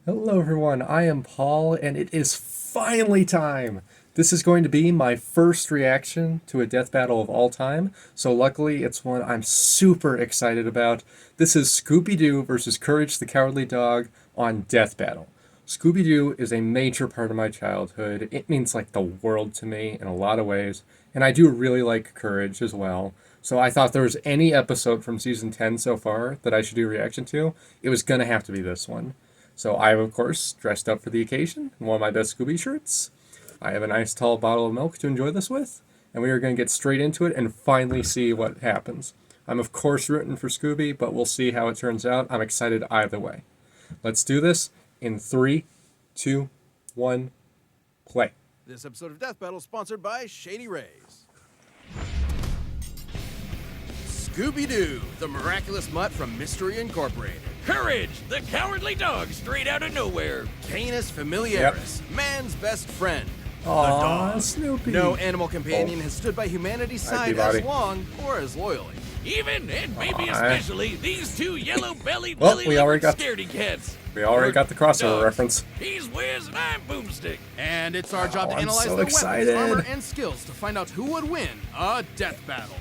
Hello everyone, I am Paul, and it is finally time! This is going to be my first reaction to a death battle of all time, so luckily it's one I'm super excited about. This is Scooby-Doo versus Courage the Cowardly Dog on Death Battle. Scooby-Doo is a major part of my childhood. It means like the world to me in a lot of ways, and I do really like Courage as well. So I thought there was any episode from season 10 so far that I should do a reaction to, it was gonna have to be this one. So I have, of course, dressed up for the occasion in one of my best Scooby shirts. I have a nice tall bottle of milk to enjoy this with, and we are going to get straight into it and finally see what happens. I'm, of course, rooting for Scooby, but we'll see how it turns out. I'm excited either way. Let's do this in 3, 2, 1, play. This episode of Death Battle is sponsored by Shady Rays. Scooby-Doo, the miraculous mutt from Mystery Incorporated. Courage, the cowardly dog straight out of nowhere. Canis familiaris, man's best friend. Aw, Snoopy. No animal companion has stood by humanity's side as long or as loyally. Even, and maybe especially, these two yellow-bellied Well, lily-livered scaredy cats. We already got the crossover Dogs. reference. He's Wiz and I'm Boomstick. And it's our job to I'm analyze so the excited. weapons, armor, and skills to find out who would win a death battle.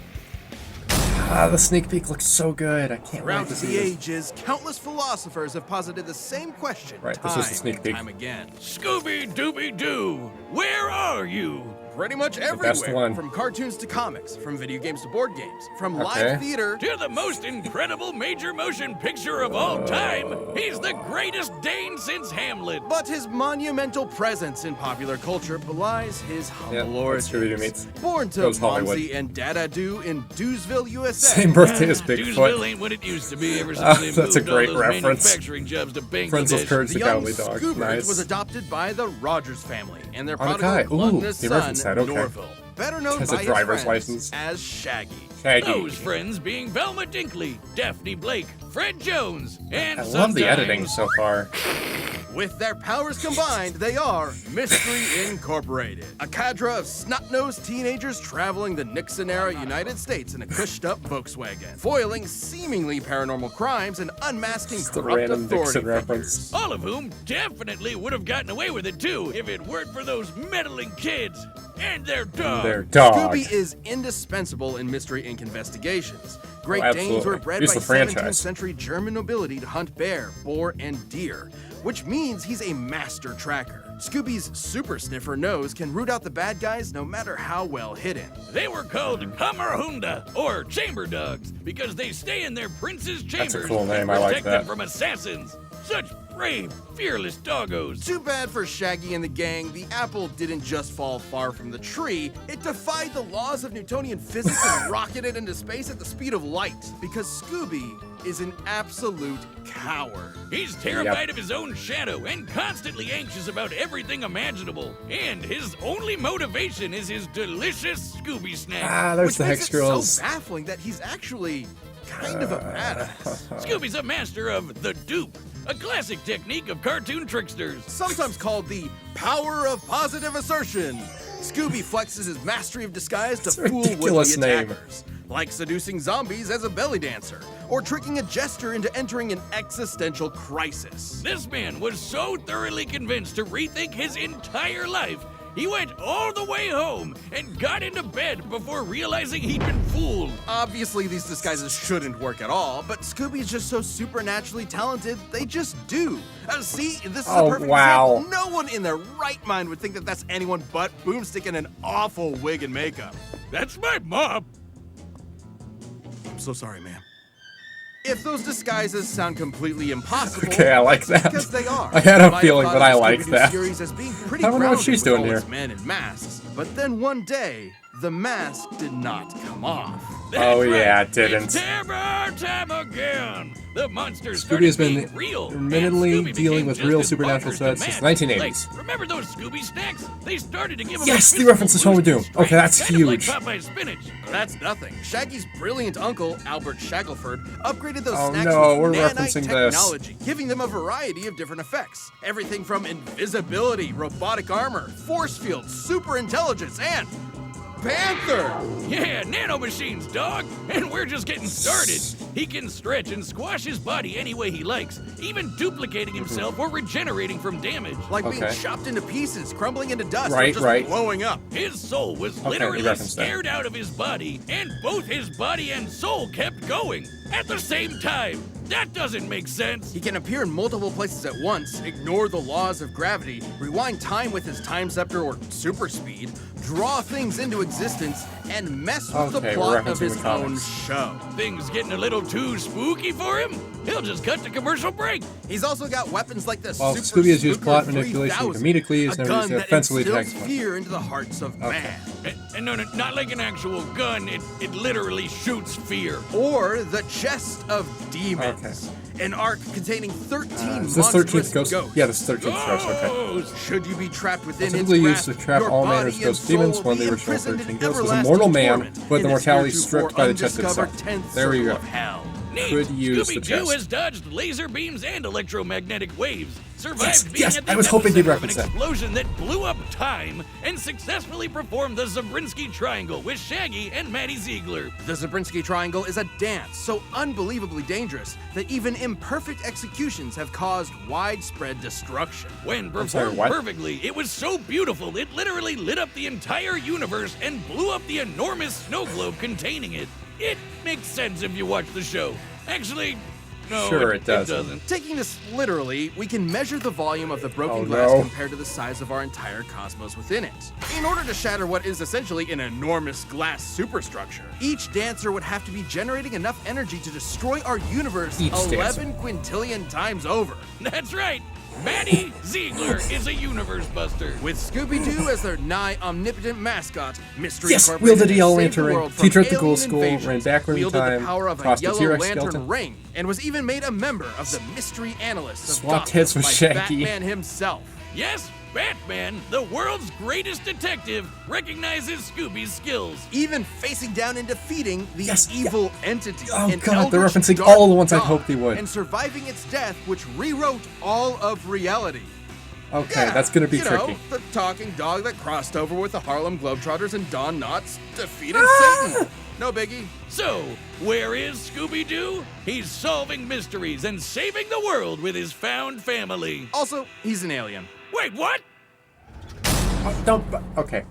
The sneak peek looks so good. I can't wait Throughout to see the this. ages, countless philosophers have posited the same question Right, time this is the sneak peek. and time again. Scooby-Dooby-Doo, where are you? Pretty much best everywhere, one. from cartoons to comics, from video games to board games, from Okay. live theater. To the most incredible major motion picture of all time. He's the greatest Dane since Hamlet. But his monumental presence in popular culture belies his humble Yeah, that's origins. Scooby-Doo meets. Born to Goes Hollywood. Momsy and Dada Doo in Doosville, USA. Same birthday as Doosville Bigfoot. ain't what it used to be ever since they That's a moved all great those reference. manufacturing jobs to Bangladesh. Friends with Courage The the young Cowardly Dog. Scoobert Nice. was adopted by the Rogers family and their Oh, prodigal okay. Ooh, gluttonous they son, referenced that, okay. Norville. Better known Has a by driver's his friends license. as Shaggy. Shaggy. Those friends being Velma Dinkley, Daphne Blake, Fred Jones, and I love the editing sometimes- so far. With their powers combined, they are Mystery Incorporated, a cadre of snot-nosed teenagers traveling the Nixon-era United States in a cushed-up Volkswagen, foiling seemingly paranormal crimes and unmasking It's the corrupt random authority Nixon figures. reference. All of whom definitely would have gotten away with it too if it weren't for those meddling kids and their dog. Their dog. Scooby is indispensable in Mystery Inc. investigations. Great Danes absolutely. were bred He's by the franchise. 17th century German nobility to hunt bear, boar, and deer, which means he's a master tracker. Scooby's super sniffer nose can root out the bad guys no matter how well hidden. They were called Kamerhunda, or chamber dogs, because they stay in their prince's chambers That's a cool name, and I like protect them that. from assassins. Such brave, fearless doggos. Too bad for Shaggy and the gang, the apple didn't just fall far from the tree, it defied the laws of Newtonian physics and rocketed into space at the speed of light, because Scooby is an absolute coward. He's terrified of his own shadow and constantly anxious about everything imaginable. And his only motivation is his delicious Scooby snack. There's Which the makes Hex it Girls. so baffling that he's actually kind of a badass. Scooby's a master of the dupe, a classic technique of cartoon tricksters. Sometimes called the power of positive assertion. Scooby flexes his mastery of disguise to It's a fool ridiculous would-be name. attackers, like seducing zombies as a belly dancer, or tricking a jester into entering an existential crisis. This man was so thoroughly convinced to rethink his entire life, he went all the way home and got into bed before realizing he'd been fooled. Obviously, these disguises shouldn't work at all, but Scooby's just so supernaturally talented, they just do. See, this is Oh, a perfect wow. example. No one in their right mind would think that that's anyone but Boomstick in an awful wig and makeup. That's my mom. I'm so sorry, ma'am. If those disguises sound completely impossible, Okay, I like that's that. because they are. I had a You might have feeling thought that I of the like Scooby-Doo that. series as being pretty I don't know what grounded she's with doing all its here. men in masks, but then one day, the mask did not come off. That's Oh, yeah, right. it didn't. It's time again. The monsters Scooby has started been being real, admittedly and Scooby dealing became with just real as supernatural bonkers threats to since the match. 1980s. Like, remember those Scooby snacks? They started to give them Yes, a the physical reference to boost Scooby-Doo. in strength, Okay, that's kind of like huge. Popeye's spinach. That's nothing. Shaggy's brilliant uncle, Albert Shackelford, upgraded those Oh, snacks no, we're with nanite referencing this. technology, giving them a variety of different effects. Everything from invisibility, robotic armor, force field, super intelligence, and Panther! Yeah, nanomachines, dog. And we're just getting started. He can stretch and squash his body any way he likes, even duplicating himself or regenerating from damage. Like being Okay. chopped into pieces, crumbling into dust, or Right, just right. blowing up. His soul was Okay, he literally referenced that. scared out of his body, and both his body and soul kept going at the same time. That doesn't make sense. He can appear in multiple places at once, ignore the laws of gravity, rewind time with his time scepter or super speed, draw things into existence, and mess with the Okay, we're plot of referencing his the own comics. show. Things getting a little too spooky for him? He'll just cut to commercial break. He's also got weapons like the While Super Scooby has used Spooker plot manipulation 3000, comedically, he's a never gun used it that offensively to instills attack. fear into the hearts of man. And no, not like an actual gun. It literally shoots fear. Or the Chest of Demons. An ark containing 13 Is this monstrous 13th ghost? ghosts. Yeah, this is 13th ghost, okay. Ghosts. Should you be trapped within its Typically used grasp, to trap your all body manners of and ghost soul demons will when be the original imprisoned 13 in ghosts was a everlasting mortal man, torment but in the this mortality heretofore stripped by the chest undiscovered itself. 10th There you circle go. of hell. Neat. Could use the Scooby-Doo chest. has dodged laser beams and electromagnetic waves, survived being yes, at the I was hoping they'd epicenter of an reference that. explosion that blew up time, and successfully performed the Zabriskie Triangle with Shaggy and Maddie Ziegler. The Zabriskie Triangle is a dance so unbelievably dangerous that even imperfect executions have caused widespread destruction. When I'm sorry, performed what? perfectly, it was so beautiful it literally lit up the entire universe and blew up the enormous snow globe containing it. It makes sense if you watch the show. Actually, no, Sure, it it doesn't. doesn't. Taking this literally, we can measure the volume of the broken Oh, glass no. compared to the size of our entire cosmos within it. In order to shatter what is essentially an enormous glass superstructure, each dancer would have to be generating enough energy to destroy our universe Each 11 quintillion times over. That's right. Maddie Ziegler is a universe buster. With Scooby-Doo as their nigh omnipotent mascot, Mystery Yes, Incorporated wielded a has yellow saved the lantern, world from teacher at the alien ghoul school, invasions, ran backward in wielded time, the power of a tossed a yellow T-Rex lantern skeleton. ring, and was even made a member of the Mystery Analysts of Swapped Gotham heads with by Shaggy. Batman himself. Yes, Batman, the world's greatest detective, recognizes Scooby's skills. Even facing down and defeating the Yes, yeah. evil entity. Oh, an God, they're eldritch referencing dark all the ones I'd god, hoped they would. And surviving its death, which rewrote all of reality. Okay, Yeah, that's gonna be you tricky. know, the talking dog that crossed over with the Harlem Globetrotters and Don Knotts defeated Ah! Satan. No biggie. So, where is Scooby-Doo? He's solving mysteries and saving the world with his found family. Also, he's an alien. Wait, what? Oh, don't. Okay.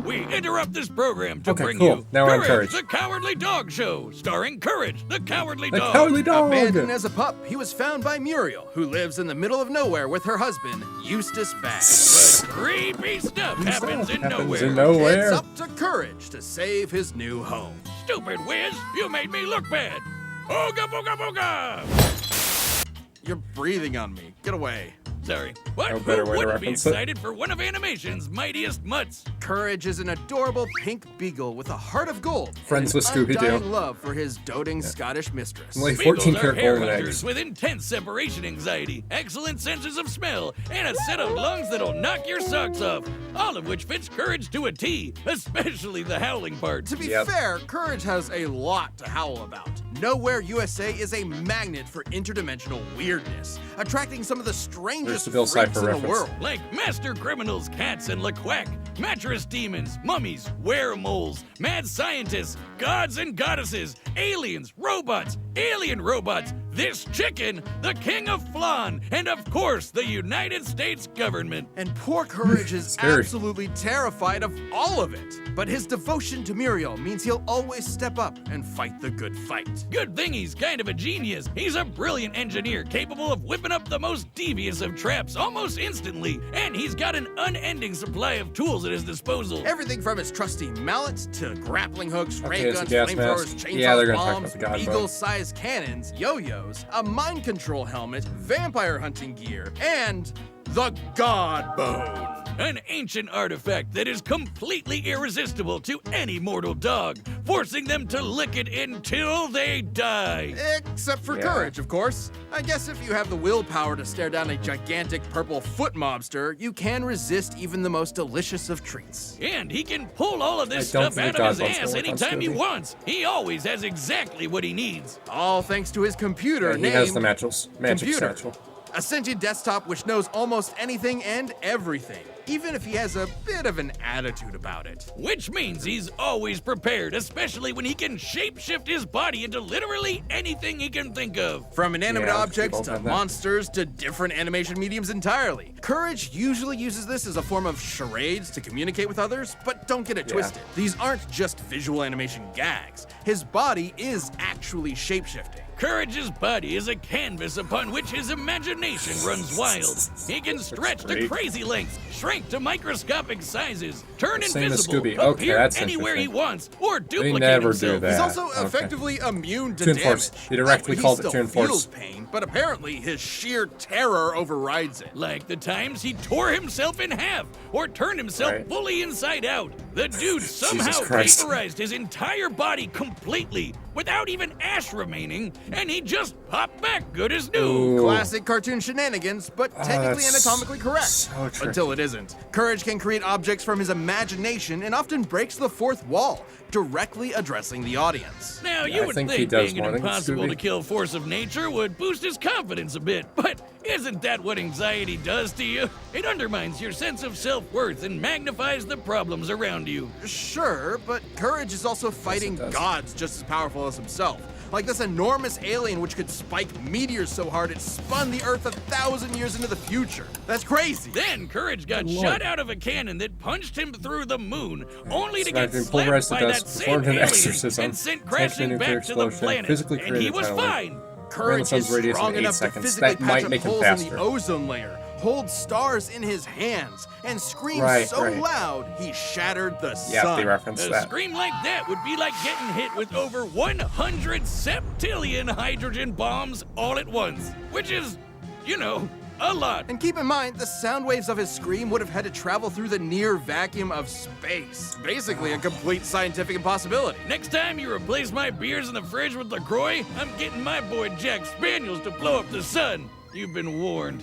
We interrupt this program to Okay, bring cool. you Now I'm Courage, encouraged. the Cowardly Dog Show, starring Courage, the Cowardly The Dog. cowardly dog. Abandoned as a pup, he was found by Muriel, who lives in the middle of nowhere with her husband, Eustace Baggs. But creepy stuff happens in nowhere. in nowhere. It's up to Courage to save his new home. Stupid Wiz, you made me look bad. Ooga booga booga! You're breathing on me. Get away. Sorry. What? No better Who way to wouldn't be reference it. excited for one of animation's mightiest mutts? Courage is an adorable pink beagle with a heart of gold. Friends and with an Scooby-Doo. undying love for his doting Scottish mistress. Like Beagles 14 are karat hair golden hunters eggs. with intense separation anxiety, excellent senses of smell, and a set of lungs that'll knock your socks off. All of which fits Courage to a T, especially the howling part. To be Yep. fair, Courage has a lot to howl about. Nowhere USA is a magnet for interdimensional weirdness, attracting some of the There's strangest the Bill freaks Cipher in the reference. world. Like master criminals, cats, and LaQuack, mattress demons, mummies, weremoles, mad scientists, gods and goddesses, aliens, robots, alien robots, this chicken, the king of flan, and of course, the United States government. And poor Courage is Scary. absolutely terrified of all of it. But his devotion to Muriel means he'll always step up and fight the good fight. Good thing he's kind of a genius. He's a brilliant engineer capable of whipping up the most devious of traps almost instantly, and he's got an unending supply of tools at his disposal. Everything from his trusty mallet to grappling hooks, Okay, ray it's a guns, gas flamethrowers, mask. chainsaws, Yeah, they're gonna talk bombs, about the god mode. eagle-sized cannons, yo-yos, a mind control helmet, vampire hunting gear, and the God Bone. An ancient artifact that is completely irresistible to any mortal dog, forcing them to lick it until they die. Except for Yeah. Courage, of course. I guess if you have the willpower to stare down a gigantic purple foot mobster, you can resist even the most delicious of treats. And he can pull all of this I don't stuff out think of his Godbone's ass gonna work on anytime he Scooby. wants. He always has exactly what he needs. All thanks to his computer Yeah, he named has the magic Computer. satchel. A sentient desktop which knows almost anything and everything, even if he has a bit of an attitude about it. Which means he's always prepared, especially when he can shapeshift his body into literally anything he can think of. From inanimate Yeah, objects people to have that. monsters to different animation mediums entirely. Courage usually uses this as a form of charades to communicate with others, but don't get it twisted. These aren't just visual animation gags. His body is actually shapeshifting. Courage's body is a canvas upon which his imagination runs wild. He can stretch to great. crazy lengths, shrink to microscopic sizes, turn Same as invisible, Scooby. Okay, appear that's anywhere he interesting. wants, or They duplicate never do himself. that. He's also Okay. effectively immune to To enforce. damage. He directly called it to He enforce. still feels pain, but apparently his sheer terror overrides it. Like the times he tore himself in half or turned himself Right. fully inside out. The dude somehow Christ. vaporized his entire body completely without even ash remaining, and he just popped back good as new. Ooh. Classic cartoon shenanigans, but technically that's anatomically correct. so tricky. Until it isn't. Courage can create objects from his imagination and often breaks the fourth wall, directly addressing the audience. Now, Yeah, you I would think think he does being more an than impossible Scooby. to kill force of nature would boost his confidence a bit, but isn't that what anxiety does to you? It undermines your sense of self-worth and magnifies the problems around you. Sure, but Courage is also fighting does. gods just as powerful as himself. Like this enormous alien which could spike meteors so hard it spun the Earth 1,000 years into the future. That's crazy. Then Courage got Good shot lord. out of a cannon that punched him through the moon, only to So get I've been slapped pulverized to by dust, that same performed an alien exorcism, and sent attached to a crashing nuclear back to the explosion, planet, physically and he created was a tidal wave. fine. Courage sun's is radius in strong 8 enough to seconds. physically That patch might up make him holes in faster. the ozone layer, hold stars in his hands, and scream Right, so right. loud he shattered the Yeah, sun. they referenced A that. scream like that would be like getting hit with over 100 septillion hydrogen bombs all at once, which is, you know, a lot. And keep in mind, the sound waves of his scream would have had to travel through the near vacuum of space. Basically, a complete scientific impossibility. Next time you replace my beers in the fridge with LaCroix, I'm getting my boy Jack Spaniels to blow up the sun. You've been warned.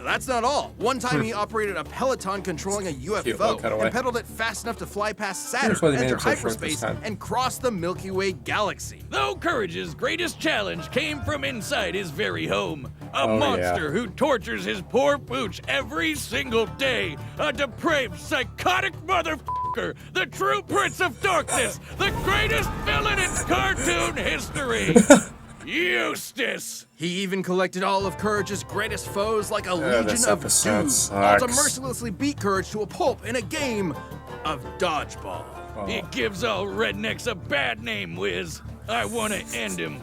That's not all. One time he operated a Peloton controlling a Cute little UFO cutaway. and pedaled it fast enough to fly past Saturn, Here's why they made enter him so short this hyperspace, time. and cross the Milky Way galaxy. Though Courage's greatest challenge came from inside his very home. A Oh, monster yeah. who tortures his poor pooch every single day. A depraved, psychotic motherfucker. The true prince of darkness. The greatest villain in cartoon history. Eustace. He even collected all of Courage's greatest foes like a legion this of episode dudes, all to sucks. mercilessly beat Courage to a pulp in a game of dodgeball. It gives all rednecks a bad name, Wiz. I want to end him.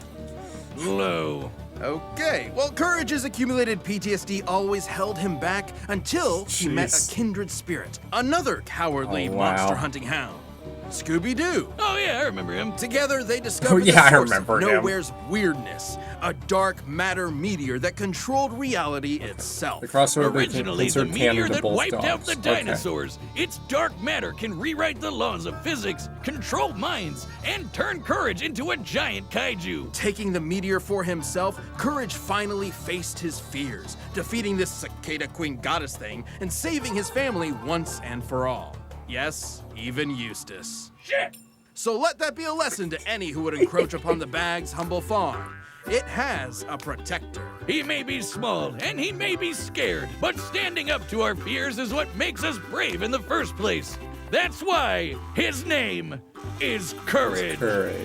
Low. Okay, well, Courage's accumulated PTSD always held him back until he met a Jeez. kindred spirit, another cowardly Oh, wow. monster hunting hound, Scooby-Doo. Oh, yeah, I remember him. Together, they discovered Oh, yeah, I the source remember of him. Nowhere's weirdness, a dark matter meteor that controlled reality itself. The crossover between Originally, the insert meteor canon to that both wiped dogs. out the Okay. dinosaurs. Its dark matter can rewrite the laws of physics, control minds, and turn Courage into a giant kaiju. Taking the meteor for himself, Courage finally faced his fears, defeating this cicada queen goddess thing and saving his family once and for all. Yes, even Eustace. Shit! So let that be a lesson to any who would encroach upon the Bag's humble farm. It has a protector. He may be small and he may be scared, but standing up to our fears is what makes us brave in the first place. That's why his name is Courage. Courage.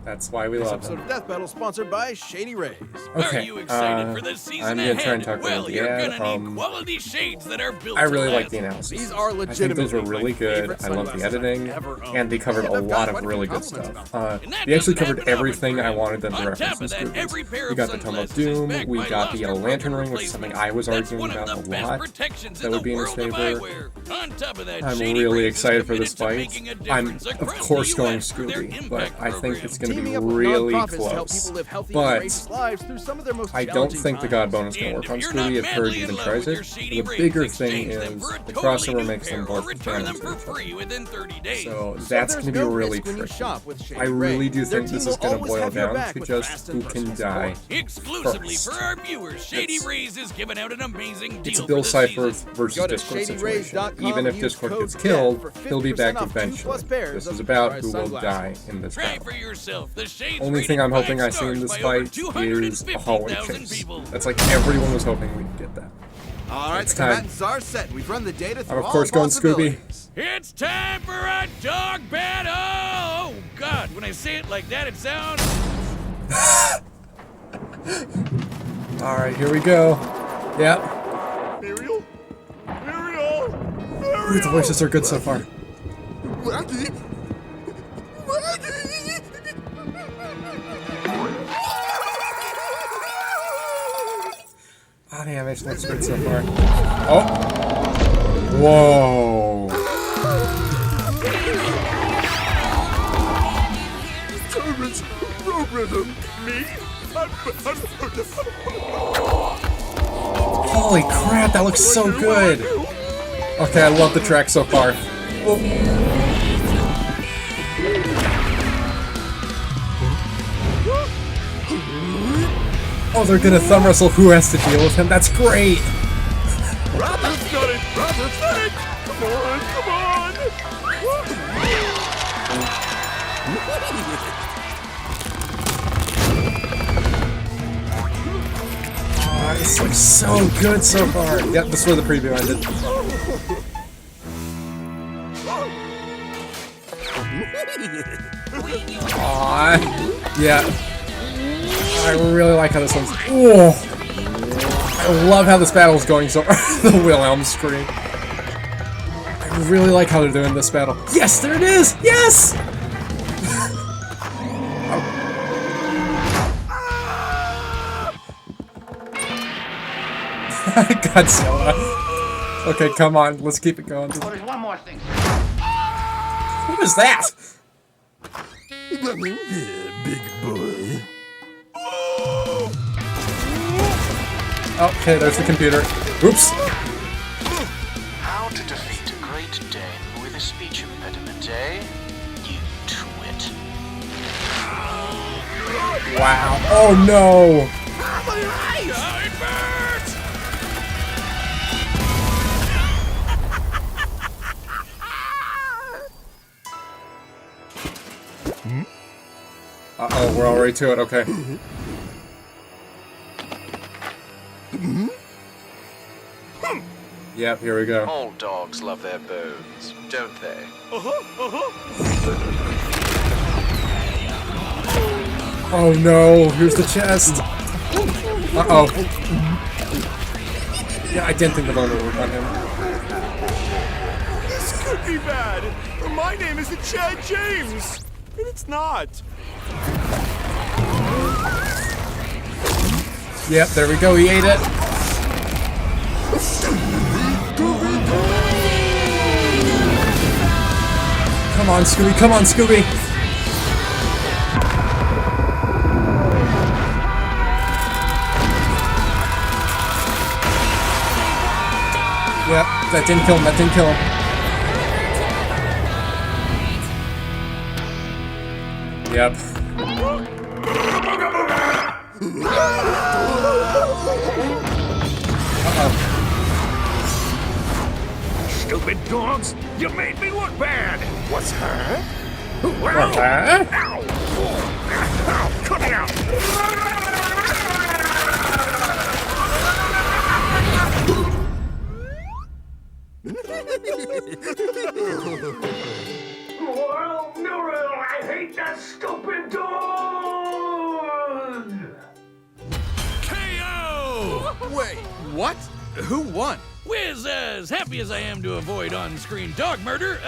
That's why we This love episode him. of Death Battle sponsored by Shady Rays. Okay, Are you excited for the season I'm gonna ahead? try and talk Well, about you're the gonna ad. need quality shades that are built I really to like last. the analysis. These are I think legitimately those were my really good. favorite I love the sunglasses I've editing, ever owned. and they covered And a I've lot gotten of quite a really few good compliments stuff. about And that They actually doesn't covered happen often everything for I him. wanted them to On reference top in of that, every Scooby. pair We of got the Tome of sunglasses is Doom, backed we by got the Yellow Oscar Lantern Program Ring, which is something replacement. I was That's arguing one of about the a best lot. protections That in would the be in his world of favor. eyewear. On top of that, I'm Shady really Rays is excited for this committed to fight. making a I'm, difference of across course, the going US with their Scooby, but Impact I think program. it's going to be Teaming up with really nonprofits to help close. people live healthy But and courageous lives through some of their most I don't challenging think the God times. bonus is going to And work on if you're not Scooby if Courage madly in even love tries with your it. Shady The Rays, bigger thing exchange them is for a the totally crossover new makes them pair or both return them canon. for free within 30 days. So So that's there's going to be no really risk when you tricky. shop with Shady I really Rays. do Their think team this will is going to always boil have your down back to with just fast and who can personal die. support. Exclusively first. for our viewers, Shady It's- Rays is giving out an amazing deal It's a for Bill the Cipher season. versus Go to Discord situation. shadyrays.com Even if and use Discord code gets DEATH killed, for he'll be 50% back off 2+ eventually. pairs This of is about Polarized who will die sunglasses. in this Try battle. for yourself himself, the Shades Only thing rated I'm hoping 5 I see in stars this by over fight is a hallway 250,000 chase. people. That's like everyone was hoping we could get that. All right, It's the time. combatants are set. We've run the data through I'm of all course going Scooby. possibilities. It's time for a dog battle! Oh, God, when I say it like that, it sounds... Alright, here we go. Yep. Muriel? Muriel? Ooh, the voices are good so far. Wacky? Oh, the animation looks good so far. Oh! Whoa! Holy crap, that looks so good! Okay, I love the track so far. Oh. Oh, they're gonna thumb wrestle who has to deal with him. That's great! Rabbit's got it! Rabbit's got it! Come on, come on! Oh, this looks so good so far. Yep, this is where the preview ended. Aww. Yeah. I really like how this one's. Oh! I love how this battle is going so the Wilhelm scream. I really like how they're doing this battle. Yes, there it is! Yes! Godzilla. Okay, come on, let's keep it going. Oh, there's one more thing. What is that? Big boy. Okay, there's the computer. Oops. How to defeat a Great Dane with a speech impediment, eh? You twit. Wow. Oh no. It burns! Uh-oh, we're already to it, okay. Yep, here we go. All dogs love their bones, don't they? Oh no, here's the chest. Uh-oh. Yeah, I didn't think the bone would work on him. This could be bad. My name isn't Chad James. And it's not. Yep, there we go, he ate it. Come on, Scooby, come on, Scooby. Yep, that didn't kill him, that didn't kill him. Yep. Uh-oh. Stupid dogs! You made me look bad! What's her? Well, Huh? ow! Ow! Cut it out! Well, Muriel, I hate that stupid dog! KO! Wait, what? Who won? Wiz, as happy as I am to avoid on-screen dog murder,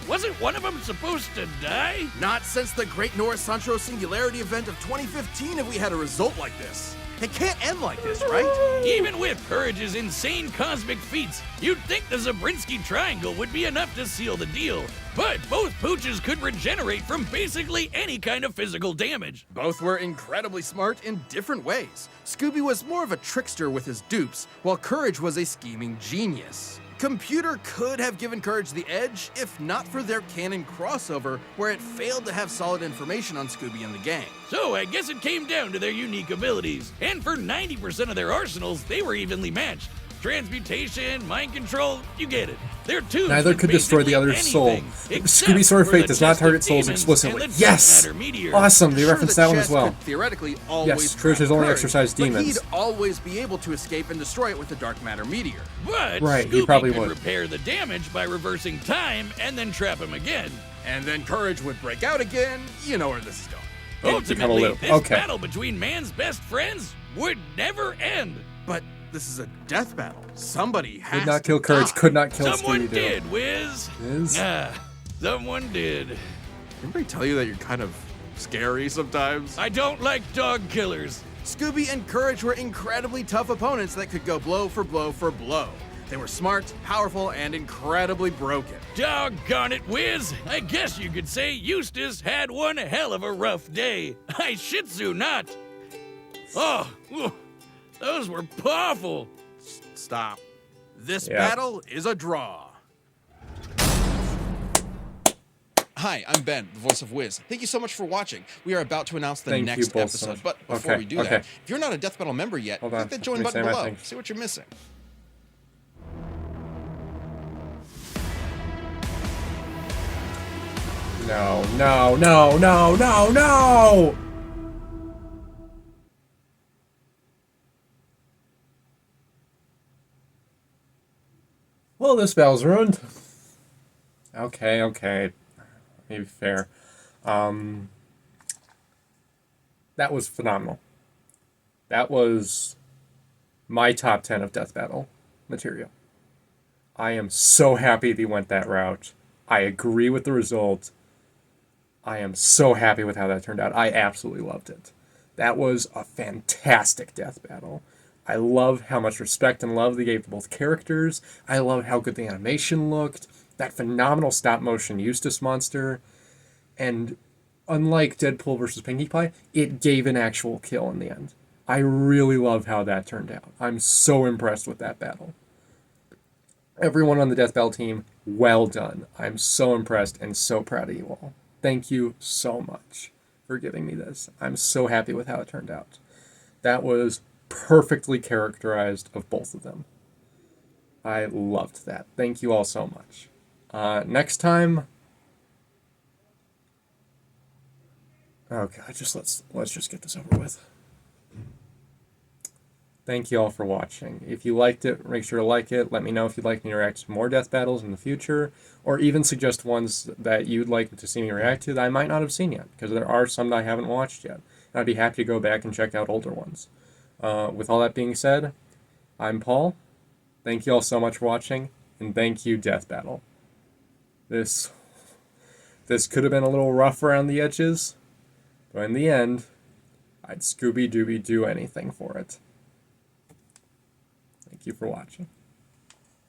wasn't one of them supposed to die? Not since the Great Norris Sancho Singularity event of 2015 have we had a result like this. It can't end like this, right? Even with Courage's insane cosmic feats, you'd think the Zabrinsky Triangle would be enough to seal the deal. But both pooches could regenerate from basically any kind of physical damage. Both were incredibly smart in different ways. Scooby was more of a trickster with his dupes, while Courage was a scheming genius. Computer could have given Courage the edge if not for their canon crossover, where it failed to have solid information on Scooby and the gang. So I guess it came down to their unique abilities. And for 90% of their arsenals, they were evenly matched. transmutation, mind control, you get it. They're tubes Neither with could destroy the basically other's soul. anything, except Scooby Sword of for Fate the does not chest of target souls demons explicitly. and the Yes! dark matter meteor. Awesome, they Sure, referenced the that one as chest well. could theoretically always Yes, trap Courage only Courage, exercised but demons. he'd always be able to escape and destroy it with the dark matter meteor. But Right, he Scooby probably could would. repair the damage by reversing time and then trap him again. And then Courage would break out again. You know where this is going. Ultimately, loop. this Okay. battle between man's best friends would never end. But this is a death battle. Somebody has Could not to kill Courage, die. could not kill Someone Scooby-Doo. did, Wiz. Wiz? Someone did. Anybody tell you that you're kind of scary sometimes? I don't like dog killers. Scooby and Courage were incredibly tough opponents that could go blow for blow for blow. They were smart, powerful, and incredibly broken. Doggone it, Wiz. I guess you could say Eustace had one hell of a rough day. I shih tzu not. Oh, those were powerful. Stop. This Yeah. battle is a draw. Hi, I'm Ben, the voice of Wiz. Thank you so much for watching. We are about to announce the Thank you next both so episode, much. but before Okay, we do okay. that, if you're not a Death Battle member yet, Hold on, click that let join me button say my below. thing. See what you're missing. No, no, no, no, no, no! Well, this battle's ruined. Okay. Maybe fair. That was phenomenal. That was my top 10 of Death Battle material. I am so happy they went that route. I agree with the result. I am so happy with how that turned out. I absolutely loved it. That was a fantastic death battle. I love how much respect and love they gave to both characters. I love how good the animation looked. That phenomenal stop motion Eustace monster. And unlike Deadpool versus Pinkie Pie, it gave an actual kill in the end. I really love how that turned out. I'm so impressed with that battle. Everyone on the Death Battle team, well done. I'm so impressed and so proud of you all. Thank you so much for giving me this. I'm so happy with how it turned out. That was perfectly characterized of both of them. I loved that. Thank you all so much. Next time... Oh god, let's just get this over with. Thank you all for watching. If you liked it, make sure to like it. Let me know if you'd like me to react to more death battles in the future, or even suggest ones that you'd like to see me react to that I might not have seen yet, because there are some that I haven't watched yet. And I'd be happy to go back and check out older ones. With all that being said, I'm Paul. Thank you all so much for watching, and thank you, Death Battle. This could have been a little rough around the edges, but in the end, I'd Scooby-Dooby do anything for it. Thank you for watching.